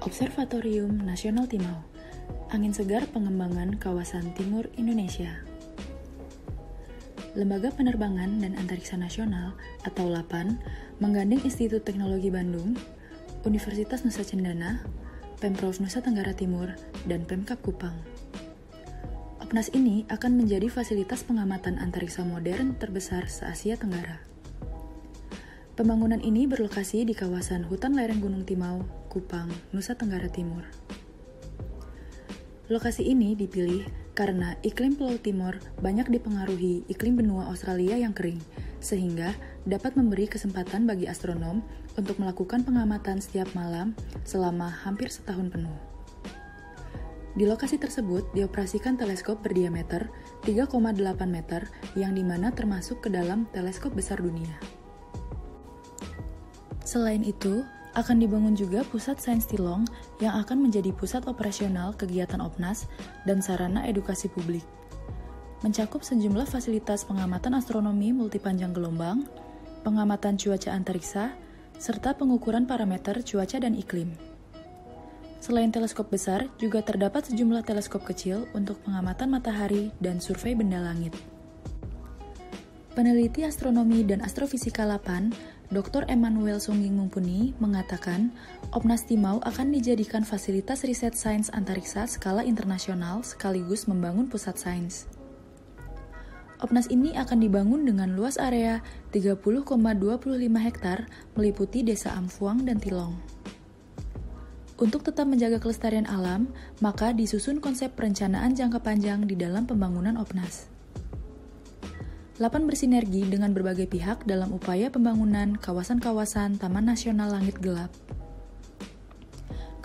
Observatorium Nasional Timau, angin segar pengembangan kawasan timur Indonesia. Lembaga Penerbangan dan Antariksa Nasional atau LAPAN menggandeng Institut Teknologi Bandung, Universitas Nusa Cendana, Pemprov Nusa Tenggara Timur, dan Pemkab Kupang. OPNAS ini akan menjadi fasilitas pengamatan antariksa modern terbesar se-Asia Tenggara. Pembangunan ini berlokasi di kawasan hutan lereng Gunung Timau, Kupang, Nusa Tenggara Timur. Lokasi ini dipilih karena iklim Pulau Timor banyak dipengaruhi iklim benua Australia yang kering, sehingga dapat memberi kesempatan bagi astronom untuk melakukan pengamatan setiap malam selama hampir setahun penuh. Di lokasi tersebut dioperasikan teleskop berdiameter 3,8 meter yang dimana termasuk ke dalam teleskop besar dunia. Selain itu, akan dibangun juga Pusat Sains Tilong yang akan menjadi pusat operasional kegiatan OPNAS dan sarana edukasi publik. Mencakup sejumlah fasilitas pengamatan astronomi multipanjang gelombang, pengamatan cuaca antariksa, serta pengukuran parameter cuaca dan iklim. Selain teleskop besar, juga terdapat sejumlah teleskop kecil untuk pengamatan matahari dan survei benda langit. Peneliti astronomi dan astrofisika LAPAN, Dr. Emmanuel Songging Mumpuni, mengatakan OPNAS Timau akan dijadikan fasilitas riset sains antariksa skala internasional sekaligus membangun pusat sains. OPNAS ini akan dibangun dengan luas area 30,25 hektar meliputi desa Amfuang dan Tilong. Untuk tetap menjaga kelestarian alam, maka disusun konsep perencanaan jangka panjang di dalam pembangunan OPNAS. LAPAN bersinergi dengan berbagai pihak dalam upaya pembangunan kawasan-kawasan Taman Nasional Langit Gelap.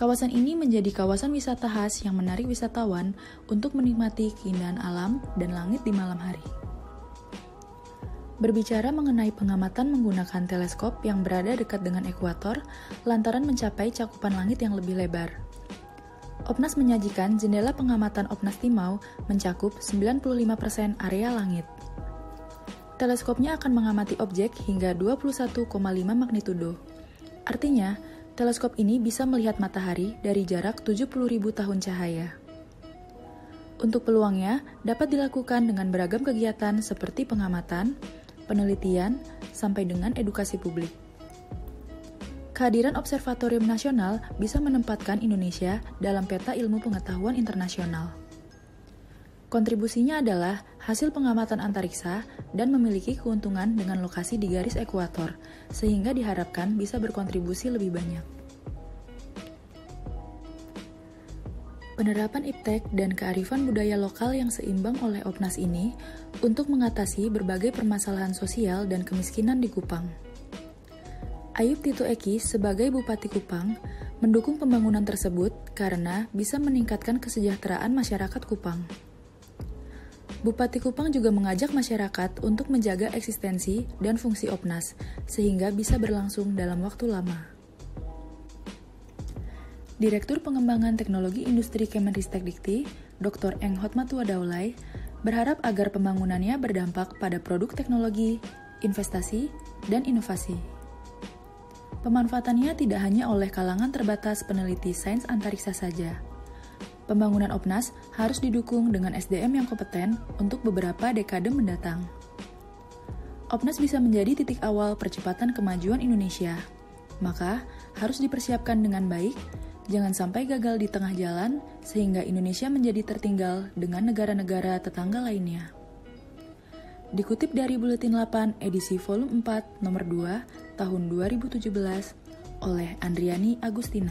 Kawasan ini menjadi kawasan wisata khas yang menarik wisatawan untuk menikmati keindahan alam dan langit di malam hari. Berbicara mengenai pengamatan menggunakan teleskop yang berada dekat dengan ekuator, lantaran mencapai cakupan langit yang lebih lebar. OPNAS menyajikan jendela pengamatan OPNAS Timau mencakup 95% area langit. Teleskopnya akan mengamati objek hingga 21,5 magnitudo. Artinya, teleskop ini bisa melihat matahari dari jarak 70.000 tahun cahaya. Untuk peluangnya, dapat dilakukan dengan beragam kegiatan seperti pengamatan, penelitian, sampai dengan edukasi publik. Kehadiran Observatorium Nasional bisa menempatkan Indonesia dalam peta ilmu pengetahuan internasional. Kontribusinya adalah hasil pengamatan antariksa dan memiliki keuntungan dengan lokasi di garis ekuator, sehingga diharapkan bisa berkontribusi lebih banyak. Penerapan iptek dan kearifan budaya lokal yang seimbang oleh OPNAS ini untuk mengatasi berbagai permasalahan sosial dan kemiskinan di Kupang. Ayub Tito Eki sebagai Bupati Kupang mendukung pembangunan tersebut karena bisa meningkatkan kesejahteraan masyarakat Kupang. Bupati Kupang juga mengajak masyarakat untuk menjaga eksistensi dan fungsi OPNAS, sehingga bisa berlangsung dalam waktu lama. Direktur Pengembangan Teknologi Industri Kemenristek-Dikti, Dr. Eng Hotmatua Daulay, berharap agar pembangunannya berdampak pada produk teknologi, investasi, dan inovasi. Pemanfaatannya tidak hanya oleh kalangan terbatas peneliti sains antariksa saja. Pembangunan OPNAS harus didukung dengan SDM yang kompeten untuk beberapa dekade mendatang. OPNAS bisa menjadi titik awal percepatan kemajuan Indonesia, maka harus dipersiapkan dengan baik, jangan sampai gagal di tengah jalan sehingga Indonesia menjadi tertinggal dengan negara-negara tetangga lainnya. Dikutip dari Buletin LAPAN edisi volume 4 nomor 2 tahun 2017 oleh Andriani Agustina.